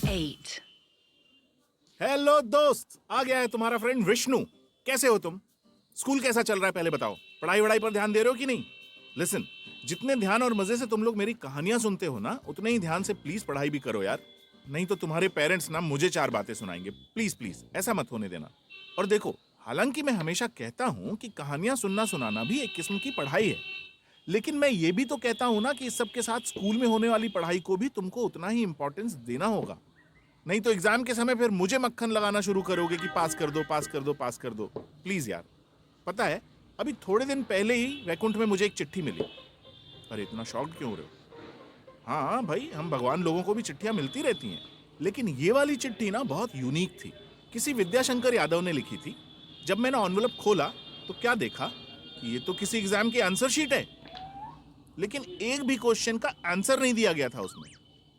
8. Hello दोस्त, आ गया है तुम्हारा फ्रेंड विष्णु। कैसे हो तुम? स्कूल कैसा चल रहा है पहले बताओ। पढ़ाई वढ़ाई पर ध्यान दे रहे हो कि नहीं? लिसन, जितने ध्यान और मजे से तुम लोग मेरी कहानियां सुनते हो ना, उतने ही ध्यान से प्लीज पढ़ाई भी करो यार। नहीं तो तुम्हारे पेरेंट्स ना मुझे 4 बातें सुनाएंगे। प्लीज प्लीज ऐसा मत होने देना। और देखो, हालांकि मैं हमेशा कहता हूं कि कहानियां सुनना सुनाना भी एक किस्म की पढ़ाई है, लेकिन मैं ये भी तो कहता हूं ना कि इस सब के साथ स्कूल में होने वाली पढ़ाई को भी तुमको उतना ही इंपॉर्टेंस देना होगा। नहीं तो एग्जाम के समय फिर मुझे मक्खन लगाना शुरू करोगे कि पास कर दो, पास कर दो, पास कर दो। प्लीज यार। पता है, अभी थोड़े दिन पहले ही वैकुंठ में मुझे एक चिट्ठी मिली। अरे इतना शॉक्ड क्यों हो रहे हो? हाँ भाई, हम भगवान लोगों को भी चिट्ठियां मिलती रहती हैं, लेकिन ये वाली चिट्ठी ना बहुत यूनिक थी। किसी विद्याशंकर यादव ने लिखी थी। जब मैंने एनवलप खोला तो क्या देखा कि ये तो किसी एग्जाम की आंसर शीट है, लेकिन एक भी क्वेश्चन का आंसर नहीं दिया गया था उसमें।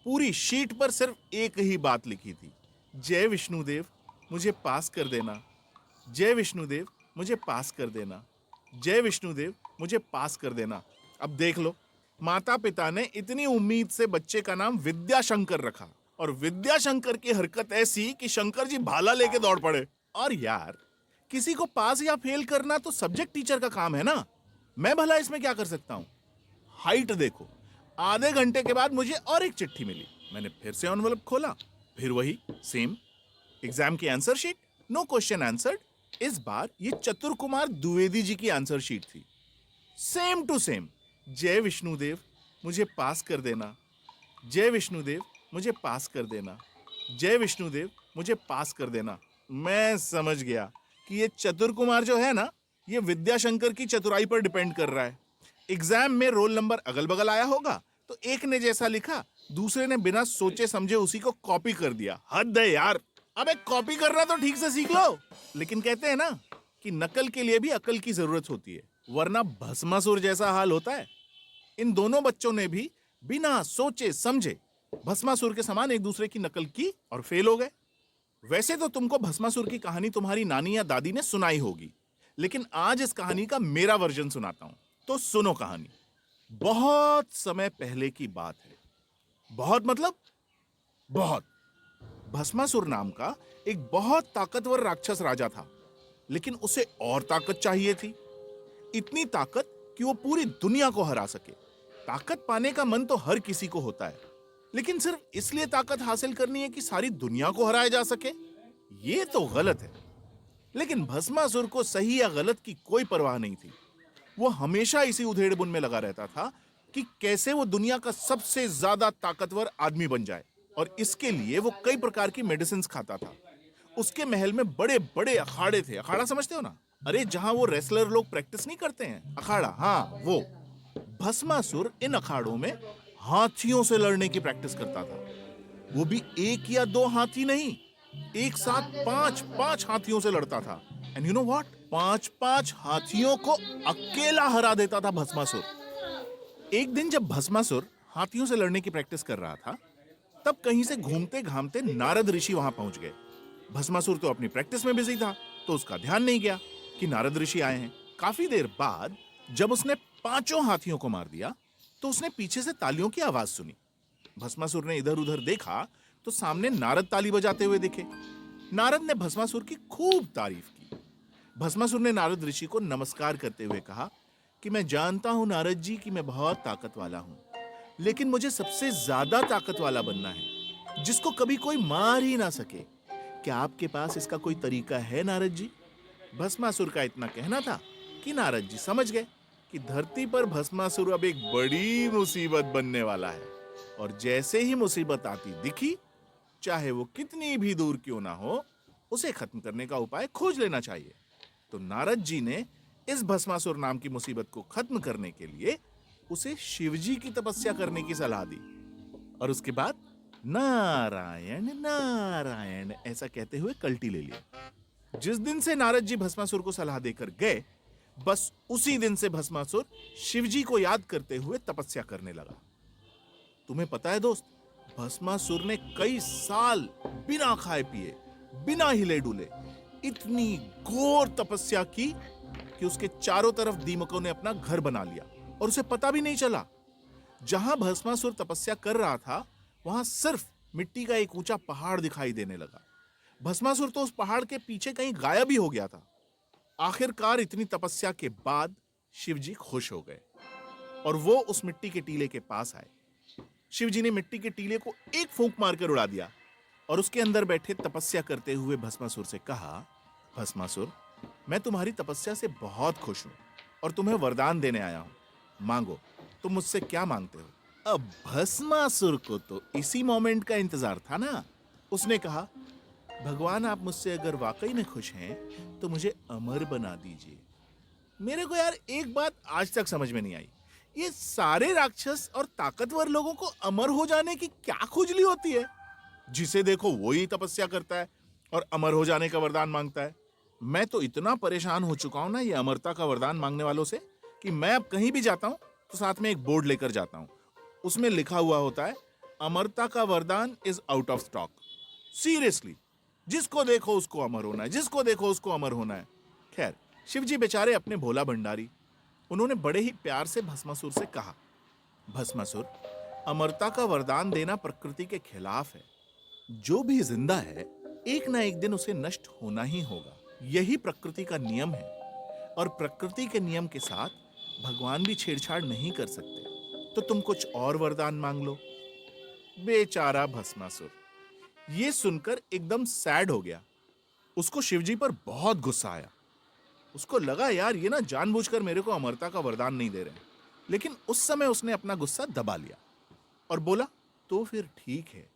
पूरी शीट पर सिर्फ एक ही बात लिखी थी, जय विष्णुदेव मुझे पास कर देना, जय विष्णुदेव मुझे पास कर देना, जय विष्णुदेव मुझे पास कर देना। अब देख लो, माता पिता ने इतनी उम्मीद से बच्चे का नाम विद्याशंकर रखा, और विद्याशंकर की हरकत ऐसी कि शंकर जी भाला लेके दौड़ पड़े। और यार, किसी को पास या फेल करना तो सब्जेक्ट टीचर का काम है ना, मैं भला इसमें क्या कर सकता हूं? हाइट देखो, आधे घंटे के बाद मुझे और एक चिट्ठी मिली। मैंने फिर से एनवलप खोला, फिर वही सेम एग्जाम की answer sheet, no question answered. इस बार ये चतुर कुमार द्विवेदी जी की आंसर शीट थी, सेम टू सेम। जय विष्णुदेव मुझे पास कर देना, जय विष्णुदेव मुझे पास कर देना, जय विष्णुदेव मुझे पास कर देना। मैं समझ गया कि ये चतुर कुमार जो है ना, ये विद्याशंकर की चतुराई पर डिपेंड कर रहा है। एग्जाम में रोल नंबर अगल बगल आया होगा तो एक ने जैसा लिखा, दूसरे ने बिना सोचे समझे उसी को कॉपी कर दिया। हद है यार। अबे कॉपी करना तो ठीक से सीख लो। लेकिन कहते हैं ना कि नकल के लिए भी अकल की जरूरत होती है, वरना भस्मासुर जैसा हाल होता है। इन दोनों बच्चों ने भी बिना सोचे समझे भस्मासुर के समान एक दूसरे की नकल की और फेल हो गए। वैसे तो तुमको भस्मासुर की कहानी तुम्हारी नानी या दादी ने सुनाई होगी, लेकिन आज इस कहानी का मेरा वर्जन सुनाता हूं। तो सुनो कहानी। बहुत समय पहले की बात है। बहुत मतलब बहुत। भस्मासुर नाम का एक बहुत ताकतवर राक्षस राजा था, लेकिन उसे और ताकत चाहिए थी। इतनी ताकत कि वो पूरी दुनिया को हरा सके। ताकत पाने का मन तो हर किसी को होता है, लेकिन सिर्फ इसलिए ताकत हासिल करनी है कि सारी दुनिया को हराया जा सके, ये तो गलत है। लेकिन भस्मासुर को सही या गलत की कोई परवाह नहीं थी। वो हमेशा इसी उधेड़बुन में लगा रहता था कि कैसे वो दुनिया का सबसे ज्यादा ताकतवर आदमी बन जाए, और इसके लिए वो कई प्रकार की मेडिसिन खाता था। उसके महल में बड़े बड़े अखाड़े थे। अखाड़ा समझते हो ना? अरे जहां वो रेसलर लोग प्रैक्टिस नहीं करते हैं, अखाड़ा, हाँ वो। भस्मासुर इन अखाड़ों में हाथियों से लड़ने की प्रैक्टिस करता था। वो भी एक या दो हाथी नहीं, एक साथ 5-5 हाथियों से लड़ता था। एंड यू नो व्हाट, 5-5 हाथियों को अकेला हरा देता था भस्मासुर। एक दिन जब भस्मासुर हाथियों से लड़ने की प्रैक्टिस कर रहा था, तब कहीं से घूमते घामते नारद ऋषि वहां पहुंच गए। भस्मासुर तो अपनी प्रैक्टिस में बिजी था, तो उसका ध्यान नहीं गया कि नारद ऋषि आए हैं। काफी देर बाद जब उसने 5 हाथियों को मार दिया, तो उसने पीछे से तालियों की आवाज सुनी। भस्मासुर ने इधर उधर देखा तो सामने नारद ताली बजाते हुए दिखे। नारद ने भस्मासुर की खूब तारीफ की। भस्मासुर ने नारद ऋषि को नमस्कार करते हुए कहा कि मैं जानता हूं नारद जी कि मैं बहुत ताकत वाला हूं, लेकिन मुझे सबसे ज्यादा ताकत वाला बनना है, जिसको कभी कोई मार ही ना सके। क्या आपके पास इसका कोई तरीका है नारद जी? भस्मासुर का इतना कहना था कि नारद जी समझ गए कि धरती पर भस्मासुर अब एक बड़ी मुसीबत बनने वाला है, और जैसे ही मुसीबत आती दिखी, चाहे वो कितनी भी दूर क्यों ना हो, उसे खत्म करने का उपाय खोज लेना चाहिए। तो नारद जी ने इस भस्मासुर नाम की मुसीबत को खत्म करने के लिए उसे शिवजी की तपस्या करने की सलाह दी, और उसके बाद नारायण नारायण ऐसा कहते हुए कल्टी ले लिया। जिस दिन से नारद जी भस्मासुर को सलाह देकर गए, बस उसी दिन से भस्मासुर शिवजी को याद करते हुए तपस्या करने लगा। तुम्हें पता है दोस्त, भस्मासुर ने कई साल बिना खाए पिए, बिना हिले डुले इतनी घोर तपस्या की कि उसके चारों तरफ दीमकों ने अपना घर बना लिया, और उसे पता भी नहीं चला। जहां भस्मासुर तपस्या कर रहा था, वहां सिर्फ मिट्टी का एक ऊंचा पहाड़ दिखाई देने लगा। भस्मासुर तो उस पहाड़ के पीछे कहीं गायब ही हो गया था। आखिरकार इतनी तपस्या के बाद शिवजी खुश हो गए और वो उस मिट्टी के टीले के पास आए। शिवजी ने मिट्टी के टीले को एक फूंक मारकर उड़ा दिया और उसके अंदर बैठे तपस्या करते हुए भस्मासुर से कहा, भस्मासुर, मैं तुम्हारी तपस्या से बहुत खुश हूं और तुम्हें वरदान देने आया हूं। मांगो, तुम मुझसे क्या मांगते हो? अब भस्मासुर को तो इसी मोमेंट का इंतजार था ना। उसने कहा, भगवान, आप मुझसे अगर वाकई में खुश हैं तो मुझे अमर बना दीजिए। मेरे को यार एक बात आज तक समझ में नहीं आई, ये सारे राक्षस और ताकतवर लोगों को अमर हो जाने की क्या खुजली होती है? जिसे देखो वो ही तपस्या करता है और अमर हो जाने का वरदान मांगता है। मैं तो इतना परेशान हो चुका हूं ना ये अमरता का वरदान मांगने वालों से कि मैं अब कहीं भी जाता हूं तो साथ में एक बोर्ड लेकर जाता हूं। उसमें लिखा हुआ होता है, अमरता का वरदान is out of stock. Seriously, जिसको देखो उसको अमर होना है, जिसको देखो उसको अमर होना है। खैर, शिवजी बेचारे अपने भोला भंडारी, उन्होंने बड़े ही प्यार से भस्मासुर से कहा, भस्मासुर, अमरता का वरदान देना प्रकृति के खिलाफ है। जो भी जिंदा है एक ना एक दिन उसे नष्ट होना ही होगा। यही प्रकृति का नियम है और प्रकृति के नियम के साथ भगवान भी छेड़छाड़ नहीं कर सकते। तो तुम कुछ और वरदान मांग लो। बेचारा भस्मासुर ये सुनकर एकदम सैड हो गया। उसको शिवजी पर बहुत गुस्सा आया। उसको लगा, यार ये ना जानबूझकर मेरे को अमरता का वरदान नहीं दे रहे हैं। लेकिन उस समय उसने अपना गुस्सा दबा लिया और बोला, तो फिर ठीक है,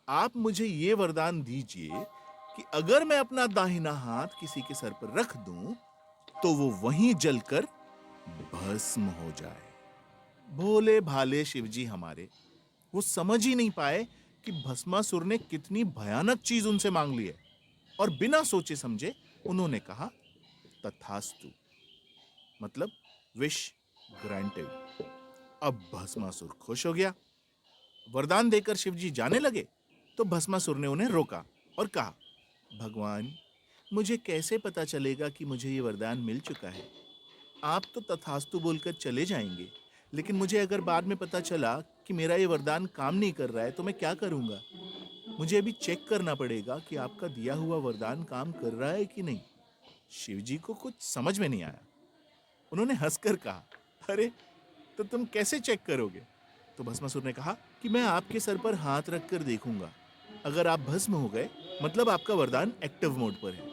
आप मुझे ये वरदान दीजिए कि अगर मैं अपना दाहिना हाथ किसी के सर पर रख दूं तो वो वहीं जलकर भस्म हो जाए। भोले भाले शिवजी हमारे, वो समझ ही नहीं पाए कि भस्मासुर ने कितनी भयानक चीज उनसे मांग ली है और बिना सोचे समझे उन्होंने कहा, तथास्तु, मतलब विश ग्रांटेड। अब भस्मासुर खुश हो गया। वरदान देकर शिवजी जाने लगे तो भस्मासुर ने उन्हें रोका और कहा, भगवान, मुझे कैसे पता चलेगा कि मुझे ये वरदान मिल चुका है? आप तो तथास्तु बोलकर चले जाएंगे, लेकिन मुझे अगर बाद में पता चला कि मेरा ये वरदान काम नहीं कर रहा है तो मैं क्या करूंगा? मुझे अभी चेक करना पड़ेगा कि आपका दिया हुआ वरदान काम कर रहा है कि नहीं। शिवजी को कुछ समझ में नहीं आया। उन्होंने हंसकर कहा, अरे तो तुम कैसे चेक करोगे? तो भस्मासुर ने कहा कि मैं आपके सर पर हाथ रखकर देखूंगा। अगर आप भस्म हो गए मतलब आपका वरदान एक्टिव मोड पर है।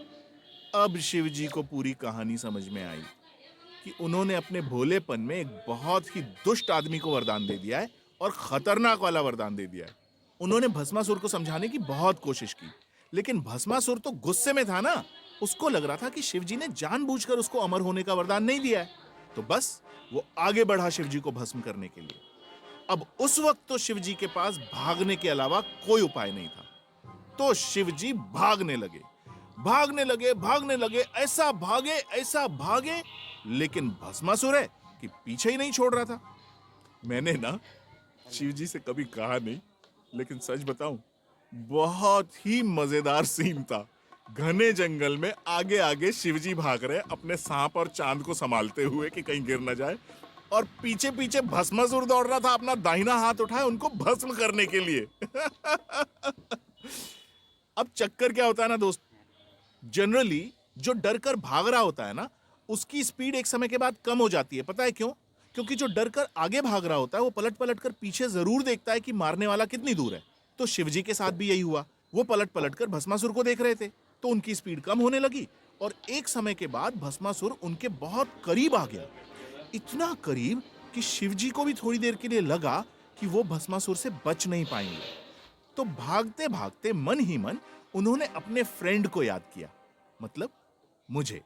अब शिवजी को पूरी कहानी समझ में आई कि उन्होंने अपने भोलेपन में एक बहुत ही दुष्ट आदमी को वरदान दे दिया है और खतरनाक वाला वरदान दे दिया है। उन्होंने भस्मासुर को समझाने की बहुत कोशिश की, लेकिन भस्मासुर तो गुस्से में था ना। उसको लग रहा था कि शिवजी ने जानबूझकर उसको अमर होने का वरदान नहीं दिया है, तो बस वो आगे बढ़ा शिवजी को भस्म करने के लिए। अब उस वक्त तो शिवजी के पास भागने के अलावा कोई उपाय नहीं था। तो शिवजी भागने लगे, भागने लगे, भागने लगे, ऐसा भागे, लेकिन भस्मासुर है कि पीछे ही नहीं छोड़ रहा था। मैंने ना शिवजी से कभी कहा नहीं, लेकिन सच बताऊं, बहुत ही मजेदार सीन था। घने जंगल में आगे आगे शिवजी भाग रहे अपने सांप और चांद को संभालते हुए कि कहीं गिर ना जाए, और पीछे पीछे भस्मासुर दौड़ रहा था अपना दाहिना हाथ उठाए उनको भस्म करने के लिए। अब चक्कर क्या होता है ना दोस्त, जनरली जो डर कर भाग रहा होता है ना, उसकी स्पीड एक समय के बाद कम हो जाती है। पता है क्यों? क्योंकि जो डर कर आगे भाग रहा होता है वो पलट पलट कर पीछे जरूर देखता है कि मारने वाला कितनी दूर है। तो शिवजी के साथ भी यही हुआ। वो पलट पलट कर भस्मासुर को देख रहे थे, तो उनकी स्पीड कम होने लगी और एक समय के बाद भस्मासुर उनके बहुत करीब आ गया। इतना करीब कि शिवजी को भी थोड़ी देर के लिए लगा कि वो भस्मासुर से बच नहीं पाएंगे। तो भागते भागते मन ही मन उन्होंने अपने फ्रेंड को याद किया, मतलब मुझे।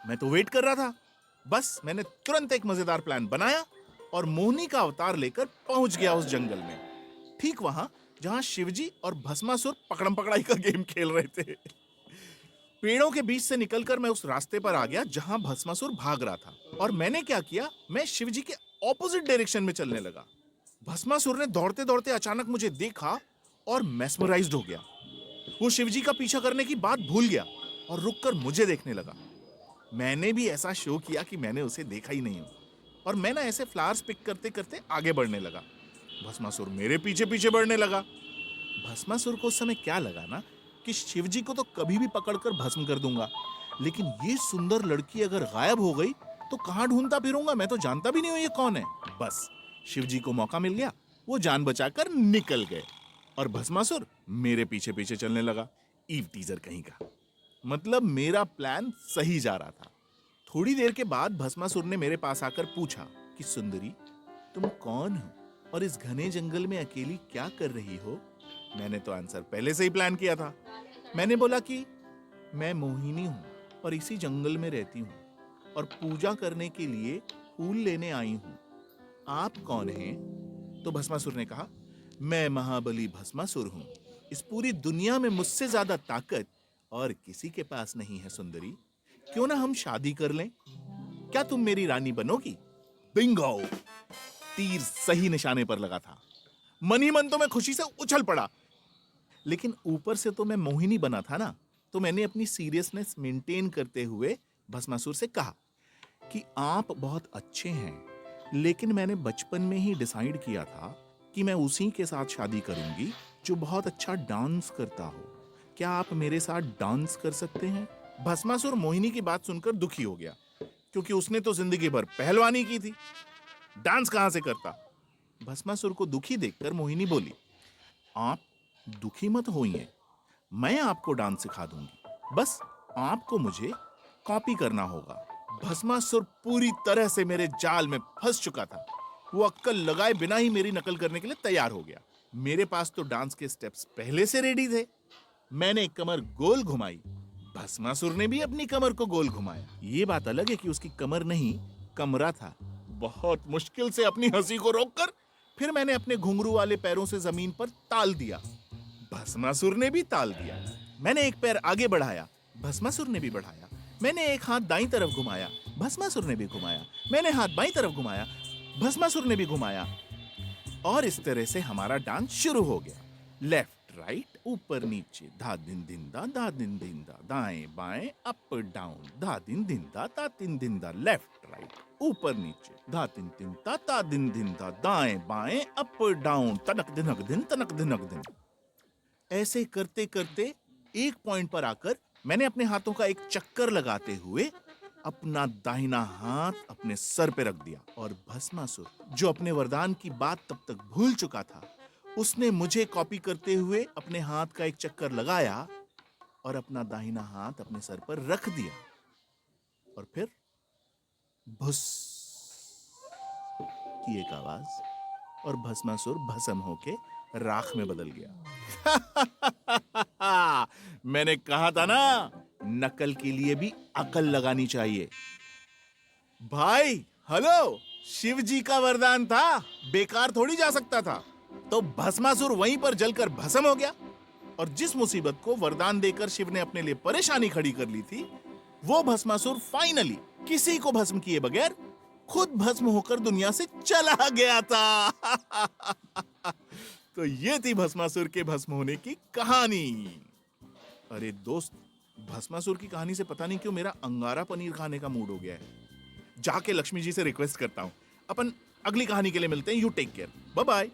मैं तो वेट कर रहा था। बस मैंने तुरंत एक मजेदार प्लान बनाया और मोहिनी का अवतार लेकर पहुंच गया उस जंगल में, ठीक वहां जहां शिवजी और भस्मासुर पकड़म पकड़ाई का गेम खेल रहे थे। पेड़ों के बीच से निकलकर मैं उस रास्ते पर आ गया जहां भस्मासुर भाग रहा था, और मैंने क्या किया, मैं शिवजी के ऑपोजिट डायरेक्शन में चलने लगा। भस्मासुर ने दौड़ते दौड़ते अचानक मुझे देखा और मेस्मराइज्ड हो गया। वो शिवजी का पीछा करने की बात भूल गया और रुककर मुझे देखने लगा। मैंने भी ऐसा शो किया कि मैंने उसे देखा ही नहीं हो, और मैं ना ऐसे फ्लावर्स पिक करते करते आगे बढ़ने लगा। भस्मासुर मेरे पीछे पीछे बढ़ने लगा। भस्मासुर को उस समय क्या लगा ना कि शिव जी को तो कभी भी पकड़कर भस्म कर दूंगा, लेकिन ये सुंदर लड़की अगर गायब हो गई तो कहां ढूंढता फिरूंगा, मैं तो जानता भी नहीं हूं ये कौन है। बस शिव जी को मौका मिल गया, वो जान बचाकर निकल गए और भस्मासुर मेरे पीछे पीछे चलने लगा। ईव टीजर कहीं का। मतलब मेरा प्लान सही जा रहा था। थोड़ी देर के बाद भस्मासुर ने मेरे पास आकर पूछा कि सुंदरी, तुम कौन हो और इस घने जंगल में अकेली क्या कर रही हो? मैंने तो आंसर पहले से ही प्लान किया था। मैंने बोला कि मैं मोहिनी हूं और इसी जंगल में रहती हूं और पूजा करने के लिए फूल लेने आई हूं। आप कौन हैं? तो भस्मासुर ने कहा, मैं महाबली भस्मासुर हूं। इस पूरी दुनिया में मुझसे ज्यादा ताकत और किसी के पास नहीं है सुंदरी। क्यों ना हम शादी कर लें? क्या तुम मेरी रानी बनोगी? बिंगो! तीर सही निशाने पर लगा था। मन ही मन तो मैं खुशी से उछल पड़ा, लेकिन ऊपर से तो मैं मोहिनी बना था ना। तो मैंने अपनी सीरियसनेस मेंटेन करते हुए भस्मासुर से कहा कि आप बहुत अच्छे हैं, लेकिन मैंने बचपन में ही डिसाइड किया था कि मैं उसी के साथ शादी करूंगी जो बहुत अच्छा डांस करता हो। क्या आप मेरे साथ डांस कर सकते हैं? भस्मासुर मोहिनी की बात सुनकर दुखी हो गया, क्योंकि उसने तो जिंदगी भर पहलवानी की थी, डांस कहां से करता। भस्मासुर को दुखी देखकर मोहिनी बोली, आप दुखी मत होइए, मैं आपको डांस सिखा दूंगी, बस आपको मुझे कॉपी करना होगा। भस्मासुर पूरी तरह से मेरे जाल में फंस चुका था। वो अक्कल लगाए बिना ही मेरी नकल करने के लिए तैयार हो गया। मेरे पास तो डांस के स्टेप्स पहले से रेडी थे। मैंने कमर गोल घुमाई, भस्मासुर ने भी अपनी कमर को गोल घुमाया। ये बात अलग है कि उसकी कमर नहीं, कमरा था। बहुत मुश्किल से अपनी हंसी को रोककर फिर मैंने अपने घुंघरू वाले पैरों से जमीन पर ताल दिया। भस्मासुर ने भी ताल दिया। मैंने एक पैर आगे बढ़ाया, भस्मासुर ने भी बढ़ाया। मैंने एक हाथ दाईं तरफ घुमाया, भस्मासुर ने भी घुमाया। मैंने हाथ बाईं तरफ घुमाया, भस्मासुर ने भी घुमाया। और इस तरह से हमारा डांस शुरू हो गया। लेफ्ट राइट, ऊपर नीचे, धा दिन दिन दा दिन दिन दा, दाएं बाएं, अप डाउन, धा दिन दिन दा दिन दिन दा, लेफ्ट राइट, ऊपर नीचे, धा दिन दिन ता दिन दिन दा, दाएं बाएं, अप डाउन, तनक दिनक दिन, तनक दिनक दिन। ऐसे करते करते एक पॉइंट पर आकर मैंने अपने हाथों का एक चक्कर लगाते हुए अपना दाहिना हाथ अपने सर पे रख दिया और भस्मासुर, जो अपने वरदान की बात तब तक भूल चुका था, उसने मुझे कॉपी करते हुए अपने हाथ का एक चक्कर लगाया और अपना दाहिना हाथ अपने सर पर रख दिया और फिर भुस की एक आवाज और भस्मासुर भस्म होके राख में बदल गया। मैंने कहा था ना, नकल के लिए भी अकल लगानी चाहिए। भाई हेलो, शिव जी का वरदान था, बेकार थोड़ी जा सकता था। तो भस्मासुर वहीं पर जलकर भस्म हो गया और जिस मुसीबत को वरदान देकर शिव ने अपने लिए परेशानी खड़ी कर ली थी, वो भस्मासुर फाइनली किसी को भस्म किए बगैर खुद भस्म होकर दुनिया से चला गया था। तो ये थी भस्मासुर के भस्म होने की कहानी। अरे दोस्त, भस्मासुर की कहानी से पता नहीं क्यों मेरा अंगारा पनीर खाने का मूड हो गया है। जाके लक्ष्मी जी से रिक्वेस्ट करता हूं। अपन अगली कहानी के लिए मिलते हैं। You take care, bye bye.